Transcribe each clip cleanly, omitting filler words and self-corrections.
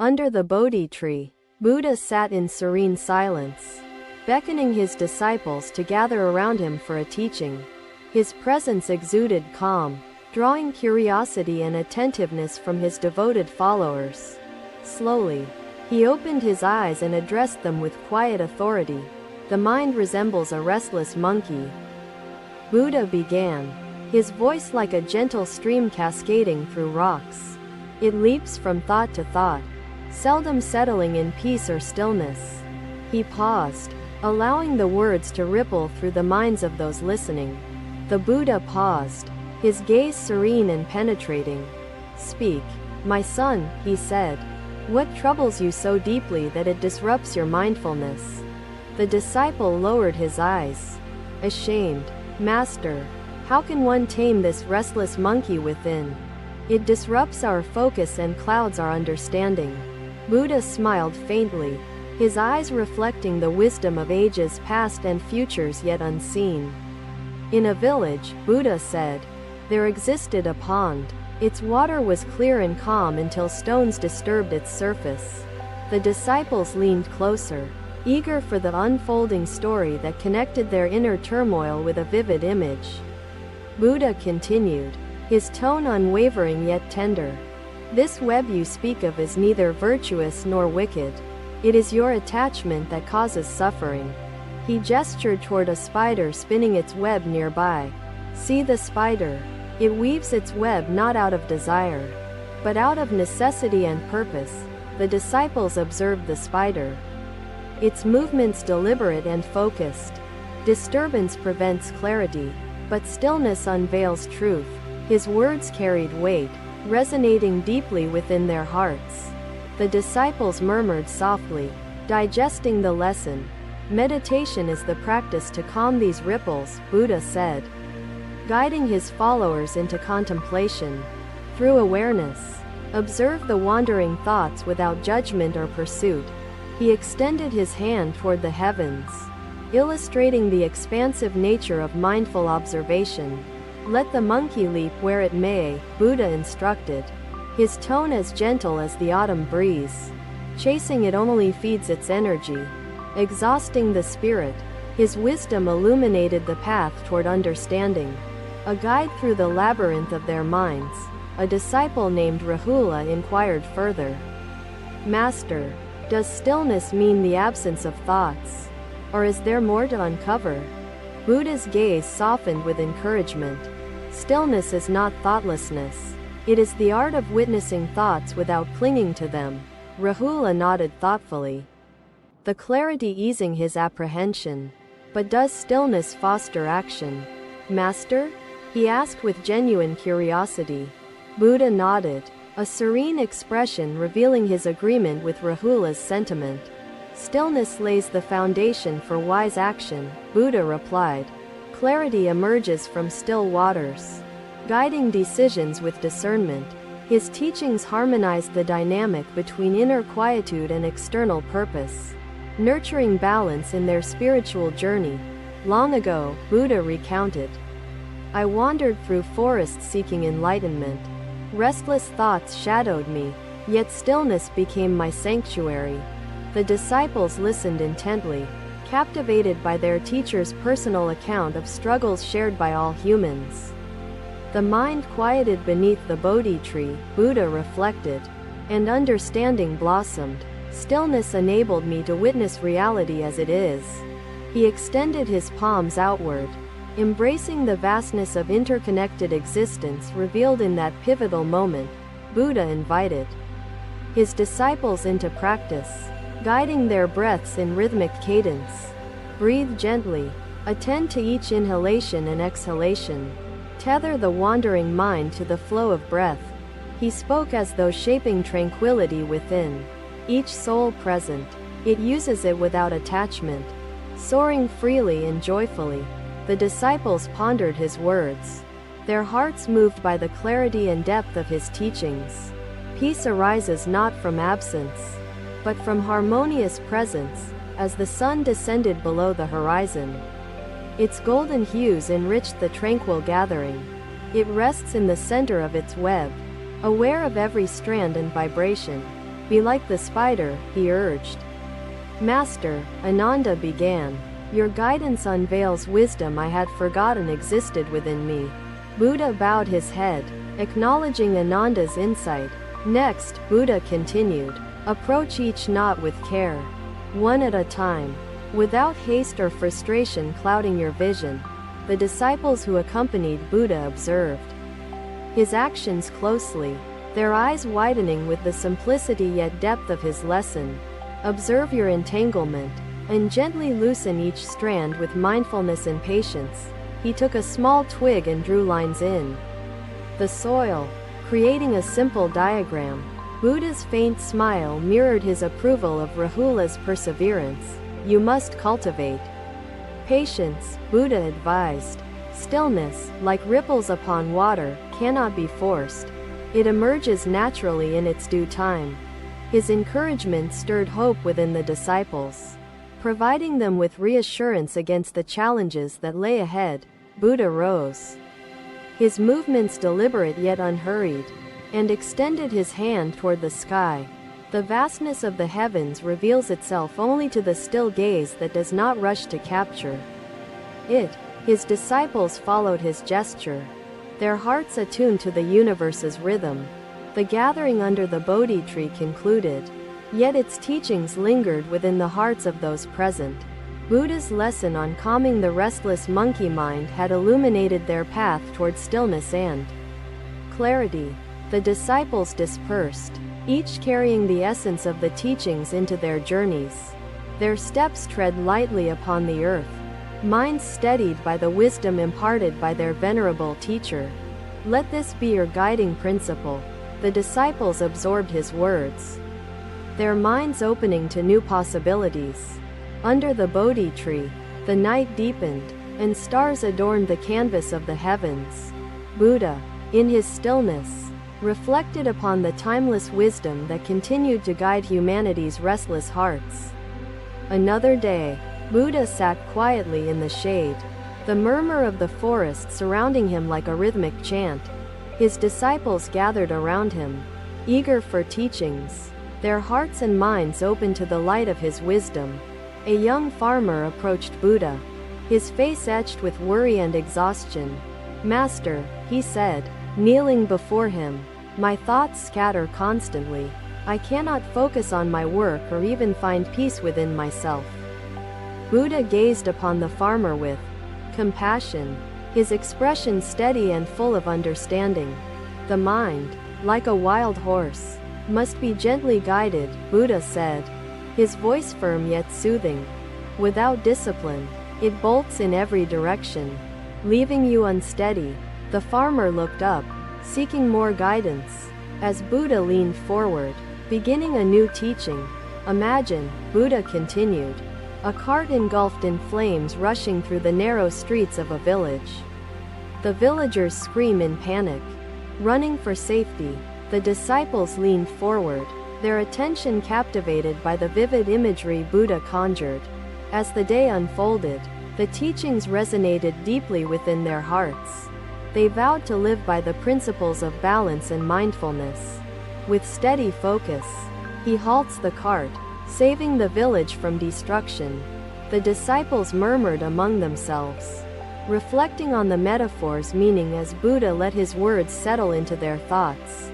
Under the Bodhi tree, Buddha sat in serene silence, beckoning his disciples to gather around him for a teaching. His presence exuded calm, drawing curiosity and attentiveness from his devoted followers. Slowly, he opened his eyes and addressed them with quiet authority. The mind resembles a restless monkey. Buddha began, his voice like a gentle stream cascading through rocks. It leaps from thought to thought, seldom settling in peace or stillness. He paused, allowing the words to ripple through the minds of those listening. The Buddha paused, his gaze serene and penetrating. "Speak, my son," he said. "What troubles you so deeply that it disrupts your mindfulness?" The disciple lowered his eyes, ashamed. "Master, how can one tame this restless monkey within? It disrupts our focus and clouds our understanding." Buddha smiled faintly, his eyes reflecting the wisdom of ages past and futures yet unseen. "In a village," Buddha said, "there existed a pond. Its water was clear and calm until stones disturbed its surface." The disciples leaned closer, eager for the unfolding story that connected their inner turmoil with a vivid image. Buddha continued, his tone unwavering yet tender. "This web you speak of is neither virtuous nor wicked. It is your attachment that causes suffering." He gestured toward a spider spinning its web nearby. "See the spider. It weaves its web not out of desire, but out of necessity and purpose." The disciples observed the spider. Its movements deliberate and focused. Disturbance prevents clarity, but stillness unveils truth. His words carried weight, resonating deeply within their hearts. The disciples murmured softly, digesting the lesson. "Meditation is the practice to calm these ripples," Buddha said, guiding his followers into contemplation. Through awareness, observe the wandering thoughts without judgment or pursuit. He extended his hand toward the heavens, illustrating the expansive nature of mindful observation. "Let the monkey leap where it may," Buddha instructed, his tone as gentle as the autumn breeze. "Chasing it only feeds its energy, exhausting the spirit." His wisdom illuminated the path toward understanding. A guide through the labyrinth of their minds, a disciple named Rahula inquired further. "Master, does stillness mean the absence of thoughts? Or is there more to uncover?" Buddha's gaze softened with encouragement. "Stillness is not thoughtlessness. It is the art of witnessing thoughts without clinging to them." Rahula nodded thoughtfully, the clarity easing his apprehension. "But does stillness foster action, Master?" he asked with genuine curiosity. Buddha nodded, a serene expression revealing his agreement with Rahula's sentiment. "Stillness lays the foundation for wise action," Buddha replied. "Clarity emerges from still waters, guiding decisions with discernment." His teachings harmonized the dynamic between inner quietude and external purpose, nurturing balance in their spiritual journey. "Long ago," Buddha recounted, "I wandered through forests seeking enlightenment. Restless thoughts shadowed me, yet stillness became my sanctuary." The disciples listened intently, captivated by their teacher's personal account of struggles shared by all humans. "The mind quieted beneath the Bodhi tree," Buddha reflected, "and understanding blossomed. Stillness enabled me to witness reality as it is." He extended his palms outward, embracing the vastness of interconnected existence revealed in that pivotal moment. Buddha invited his disciples into practice, guiding their breaths in rhythmic cadence. "Breathe gently. Attend to each inhalation and exhalation. Tether the wandering mind to the flow of breath." He spoke as though shaping tranquility within each soul present. It uses it without attachment, soaring freely and joyfully. The disciples pondered his words, their hearts moved by the clarity and depth of his teachings. Peace arises not from absence, but from harmonious presence. As the sun descended below the horizon, its golden hues enriched the tranquil gathering. It rests in the center of its web, aware of every strand and vibration. Be like the spider, he urged. Master, Ananda began, your guidance unveils wisdom I had forgotten existed within me. Buddha bowed his head, acknowledging Ananda's insight. Next, Buddha continued, approach each knot with care, one at a time, without haste or frustration clouding your vision. The disciples who accompanied Buddha observed his actions closely, their eyes widening with the simplicity yet depth of his lesson. Observe your entanglement, and gently loosen each strand with mindfulness and patience. He took a small twig and drew lines in the soil, creating a simple diagram. Buddha's faint smile mirrored his approval of Rahula's perseverance. You must cultivate patience, Buddha advised. Stillness, like ripples upon water, cannot be forced. It emerges naturally in its due time. His encouragement stirred hope within the disciples, providing them with reassurance against the challenges that lay ahead. Buddha rose, his movements deliberate yet unhurried, and extended his hand toward the sky. The vastness of the heavens reveals itself only to the still gaze that does not rush to capture it. His disciples followed his gesture, their hearts attuned to the universe's rhythm. The gathering under the Bodhi tree concluded, yet its teachings lingered within the hearts of those present. Buddha's lesson on calming the restless monkey mind had illuminated their path toward stillness and clarity. The disciples dispersed, each carrying the essence of the teachings into their journeys. Their steps tread lightly upon the earth, minds steadied by the wisdom imparted by their venerable teacher. Let this be your guiding principle. The disciples absorbed his words, their minds opening to new possibilities. Under the Bodhi tree, the night deepened, and stars adorned the canvas of the heavens. Buddha, in his stillness, reflected upon the timeless wisdom that continued to guide humanity's restless hearts. Another day, Buddha sat quietly in the shade, the murmur of the forest surrounding him like a rhythmic chant. His disciples gathered around him, eager for teachings, their hearts and minds open to the light of his wisdom. A young farmer approached Buddha, his face etched with worry and exhaustion. Master, he said, kneeling before him, my thoughts scatter constantly. I cannot focus on my work or even find peace within myself. Buddha gazed upon the farmer with compassion, his expression steady and full of understanding. The mind, like a wild horse, must be gently guided, Buddha said, his voice firm yet soothing. Without discipline, it bolts in every direction, leaving you unsteady. The farmer looked up, seeking more guidance. As Buddha leaned forward, beginning a new teaching. Imagine, Buddha continued, a cart engulfed in flames rushing through the narrow streets of a village. The villagers scream in panic, running for safety. The disciples leaned forward, their attention captivated by the vivid imagery Buddha conjured. As the day unfolded, the teachings resonated deeply within their hearts. They vowed to live by the principles of balance and mindfulness. With steady focus, he halts the cart, saving the village from destruction. The disciples murmured among themselves, reflecting on the metaphor's meaning as Buddha let his words settle into their thoughts.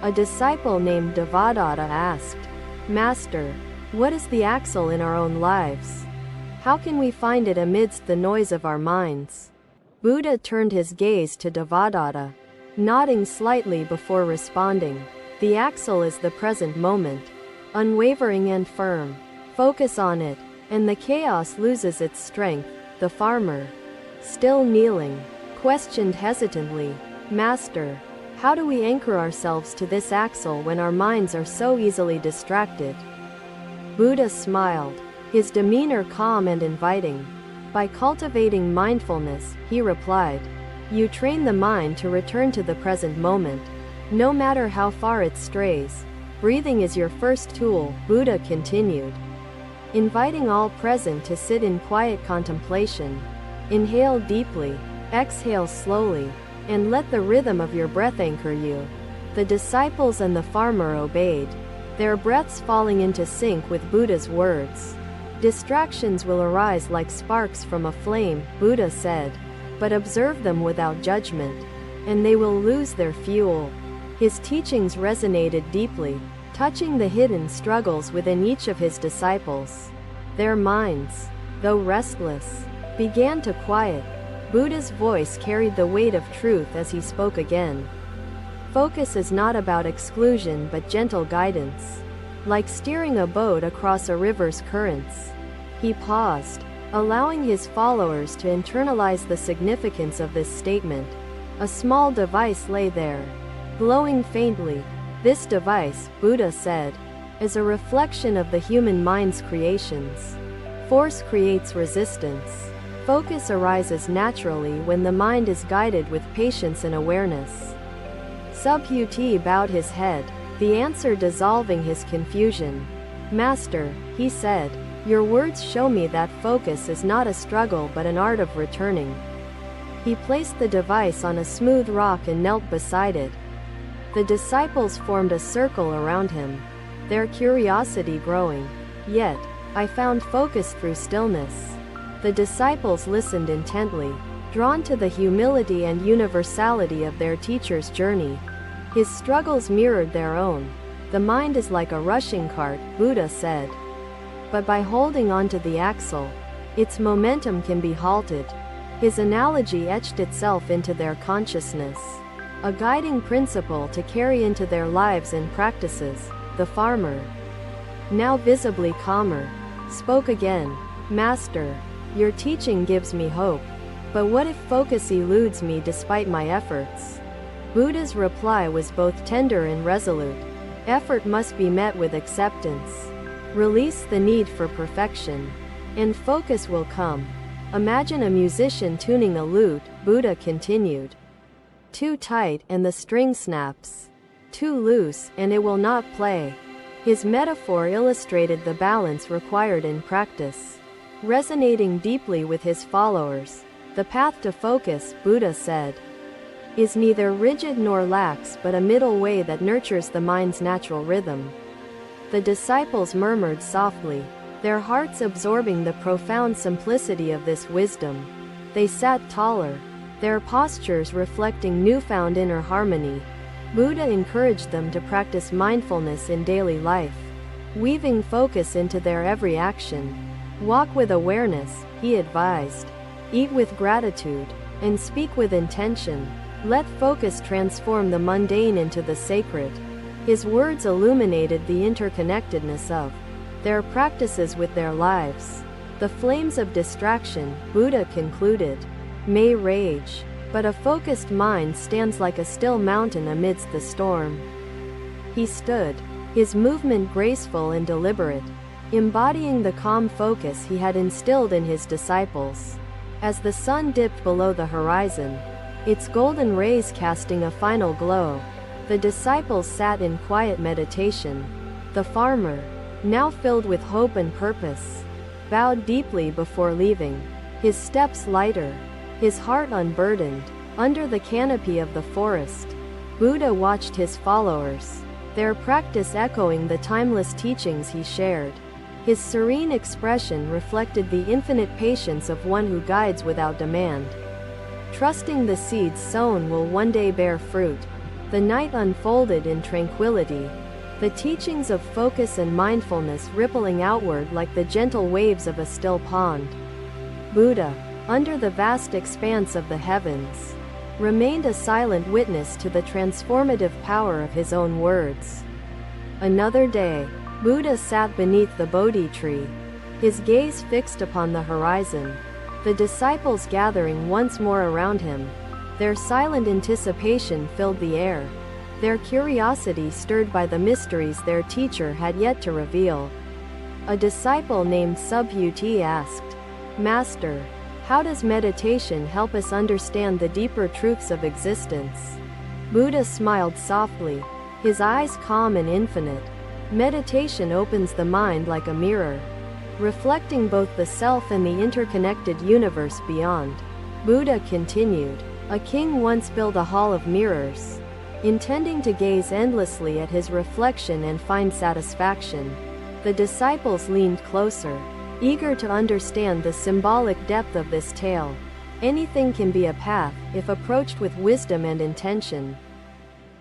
A disciple named Devadatta asked, Master, what is the axle in our own lives? How can we find it amidst the noise of our minds? Buddha turned his gaze to Devadatta, nodding slightly before responding. The axle is the present moment, unwavering and firm. Focus on it, and the chaos loses its strength. The farmer, still kneeling, questioned hesitantly, Master, how do we anchor ourselves to this axle when our minds are so easily distracted? Buddha smiled, his demeanor calm and inviting. By cultivating mindfulness, he replied, you train the mind to return to the present moment, no matter how far it strays. Breathing is your first tool, Buddha continued, inviting all present to sit in quiet contemplation. Inhale deeply, exhale slowly, and let the rhythm of your breath anchor you. The disciples and the farmer obeyed, their breaths falling into sync with Buddha's words. Distractions will arise like sparks from a flame, Buddha said, but observe them without judgment, and they will lose their fuel. His teachings resonated deeply, touching the hidden struggles within each of his disciples. Their minds, though restless, began to quiet. Buddha's voice carried the weight of truth as he spoke again. Focus is not about exclusion but gentle guidance. Like steering a boat across a river's currents. He paused, allowing his followers to internalize the significance of this statement. A small device lay there, glowing faintly. This device, Buddha said, is a reflection of the human mind's creations. Force creates resistance. Focus arises naturally when the mind is guided with patience and awareness. Subhuti bowed his head, the answer dissolving his confusion. Master, he said, your words show me that focus is not a struggle but an art of returning. He placed the device on a smooth rock and knelt beside it. The disciples formed a circle around him, their curiosity growing. Yet, I found focus through stillness. The disciples listened intently, drawn to the humility and universality of their teacher's journey. His struggles mirrored their own. The mind is like a rushing cart, Buddha said. But by holding onto the axle, its momentum can be halted. His analogy etched itself into their consciousness, a guiding principle to carry into their lives and practices. The farmer, now visibly calmer, spoke again. Master, your teaching gives me hope. But what if focus eludes me despite my efforts? Buddha's reply was both tender and resolute. Effort must be met with acceptance. Release the need for perfection, and focus will come. Imagine a musician tuning a lute, Buddha continued. Too tight and the string snaps. Too loose and it will not play. His metaphor illustrated the balance required in practice. Resonating deeply with his followers, the path to focus, Buddha said, is neither rigid nor lax but a middle way that nurtures the mind's natural rhythm. The disciples murmured softly, their hearts absorbing the profound simplicity of this wisdom. They sat taller, their postures reflecting newfound inner harmony. Buddha encouraged them to practice mindfulness in daily life, weaving focus into their every action. Walk with awareness, he advised. Eat with gratitude, and speak with intention. Let focus transform the mundane into the sacred. His words illuminated the interconnectedness of their practices with their lives. The flames of distraction, Buddha concluded, may rage, but a focused mind stands like a still mountain amidst the storm. He stood, his movement graceful and deliberate, embodying the calm focus he had instilled in his disciples. As the sun dipped below the horizon, its golden rays casting a final glow, the disciples sat in quiet meditation. The farmer, now filled with hope and purpose, bowed deeply before leaving, his steps lighter, his heart unburdened. Under the canopy of the forest, Buddha watched his followers, their practice echoing the timeless teachings he shared. His serene expression reflected the infinite patience of one who guides without demand. Trusting the seeds sown will one day bear fruit. The night unfolded in tranquility, the teachings of focus and mindfulness rippling outward like the gentle waves of a still pond. Buddha, under the vast expanse of the heavens, remained a silent witness to the transformative power of his own words. Another day, Buddha sat beneath the Bodhi tree, his gaze fixed upon the horizon, the disciples gathering once more around him. Their silent anticipation filled the air, their curiosity stirred by the mysteries their teacher had yet to reveal. A disciple named Subhuti asked, Master, how does meditation help us understand the deeper truths of existence? Buddha smiled softly, his eyes calm and infinite. Meditation opens the mind like a mirror, reflecting both the self and the interconnected universe beyond. Buddha continued, a king once built a hall of mirrors. intending to gaze endlessly at his reflection and find satisfaction. The disciples leaned closer, eager to understand the symbolic depth of this tale. Anything can be a path, if approached with wisdom and intention.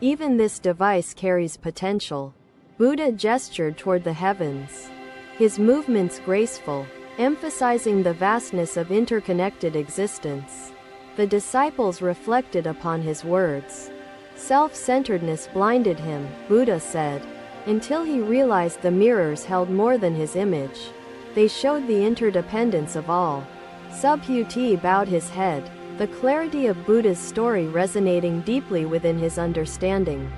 Even this device carries potential. Buddha gestured toward the heavens, his movements graceful, emphasizing the vastness of interconnected existence. The disciples reflected upon his words. Self-centeredness blinded him, Buddha said, until he realized the mirrors held more than his image. They showed the interdependence of all. Subhuti bowed his head, the clarity of Buddha's story resonating deeply within his understanding.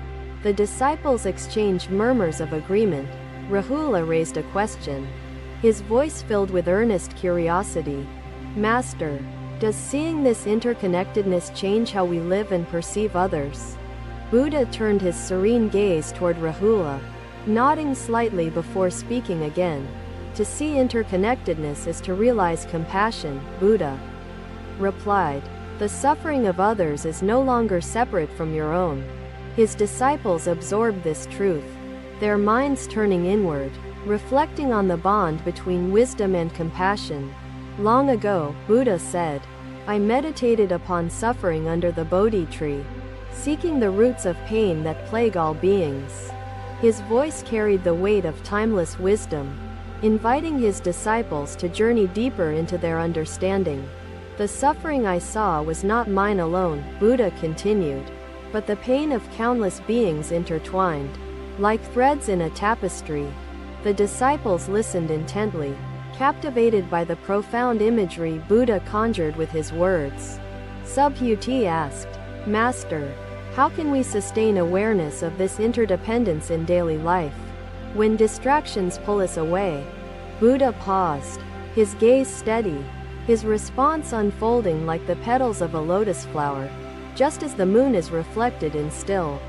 The disciples exchanged murmurs of agreement. Rahula raised a question, his voice filled with earnest curiosity. Master, does seeing this interconnectedness change how we live and perceive others? Buddha turned his serene gaze toward Rahula, nodding slightly before speaking again. To see interconnectedness is to realize compassion, Buddha replied. The suffering of others is no longer separate from your own. His disciples absorbed this truth, their minds turning inward, reflecting on the bond between wisdom and compassion. Long ago, Buddha said, I meditated upon suffering under the Bodhi tree, seeking the roots of pain that plague all beings. His voice carried the weight of timeless wisdom, inviting his disciples to journey deeper into their understanding. The suffering I saw was not mine alone, Buddha continued, but the pain of countless beings intertwined, like threads in a tapestry. The disciples listened intently, captivated by the profound imagery Buddha conjured with his words. Subhuti asked, Master, how can we sustain awareness of this interdependence in daily life? When distractions pull us away? Buddha paused, his gaze steady, his response unfolding like the petals of a lotus flower, just as the moon is reflected in still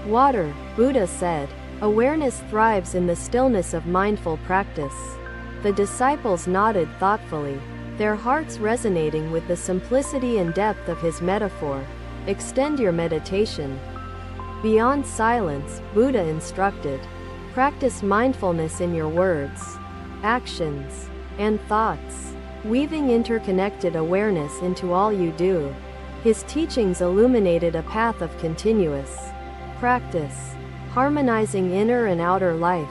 water. Buddha said, awareness thrives in the stillness of mindful practice. The disciples nodded thoughtfully, their hearts resonating with the simplicity and depth of his metaphor. Extend your meditation beyond silence, Buddha instructed. Practice mindfulness in your words, actions, and thoughts, weaving interconnected awareness into all you do. His teachings illuminated a path of continuous practice, harmonizing inner and outer life.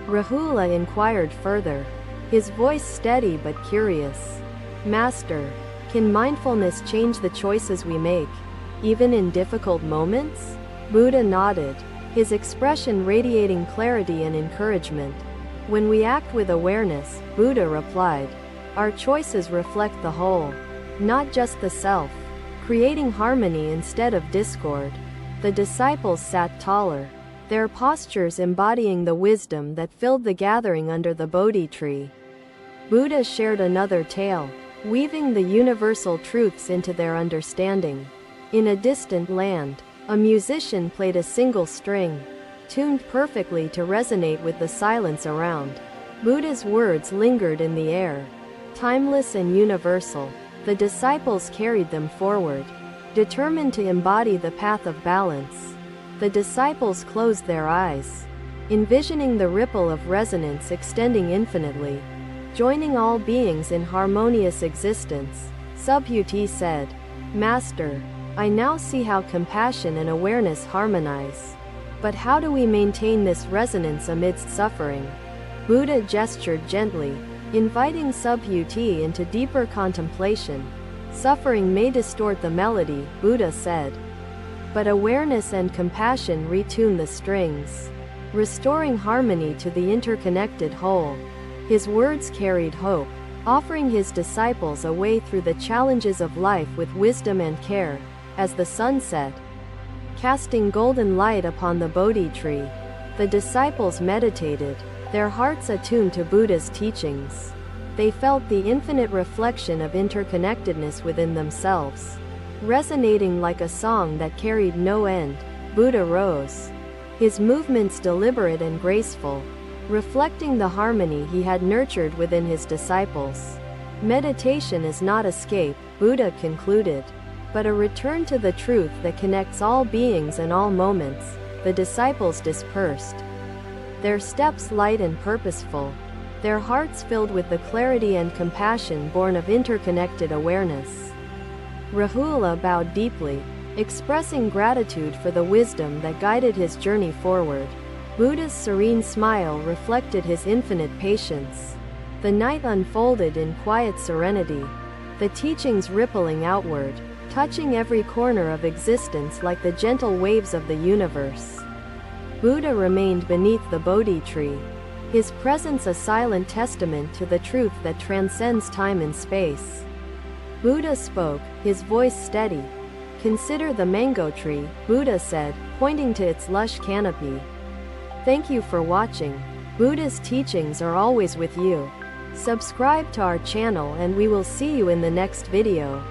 Rahula inquired further, his voice steady but curious. Master, can mindfulness change the choices we make, even in difficult moments? Buddha nodded, his expression radiating clarity and encouragement. When we act with awareness, Buddha replied, our choices reflect the whole, not just the self, creating harmony instead of discord. The disciples sat taller, their postures embodying the wisdom that filled the gathering under the Bodhi tree. Buddha shared another tale, weaving the universal truths into their understanding. In a distant land, a musician played a single string, tuned perfectly to resonate with the silence around. Buddha's words lingered in the air, timeless and universal. The disciples carried them forward, determined to embody the path of balance. The disciples closed their eyes, envisioning the ripple of resonance extending infinitely, joining all beings in harmonious existence. Subhuti said, Master, I now see how compassion and awareness harmonize. But how do we maintain this resonance amidst suffering? Buddha gestured gently, inviting Subhuti into deeper contemplation. Suffering may distort the melody, Buddha said, but awareness and compassion retune the strings, restoring harmony to the interconnected whole. His words carried hope, offering his disciples a way through the challenges of life with wisdom and care. As the sun set, casting golden light upon the Bodhi tree, the disciples meditated, their hearts attuned to Buddha's teachings. They felt the infinite reflection of interconnectedness within themselves, resonating like a song that carried no end. Buddha rose, his movements deliberate and graceful, reflecting the harmony he had nurtured within his disciples. Meditation is not escape, Buddha concluded, but a return to the truth that connects all beings and all moments. The disciples dispersed, their steps light and purposeful, their hearts filled with the clarity and compassion born of interconnected awareness. Rahula bowed deeply, expressing gratitude for the wisdom that guided his journey forward. Buddha's serene smile reflected his infinite patience. The night unfolded in quiet serenity, the teachings rippling outward, touching every corner of existence like the gentle waves of the universe. Buddha remained beneath the Bodhi tree, his presence a silent testament to the truth that transcends time and space. Buddha spoke, his voice steady. "Consider the mango tree," Buddha said, pointing to its lush canopy. Thank you for watching. Buddha's teachings are always with you. Subscribe to our channel and we will see you in the next video.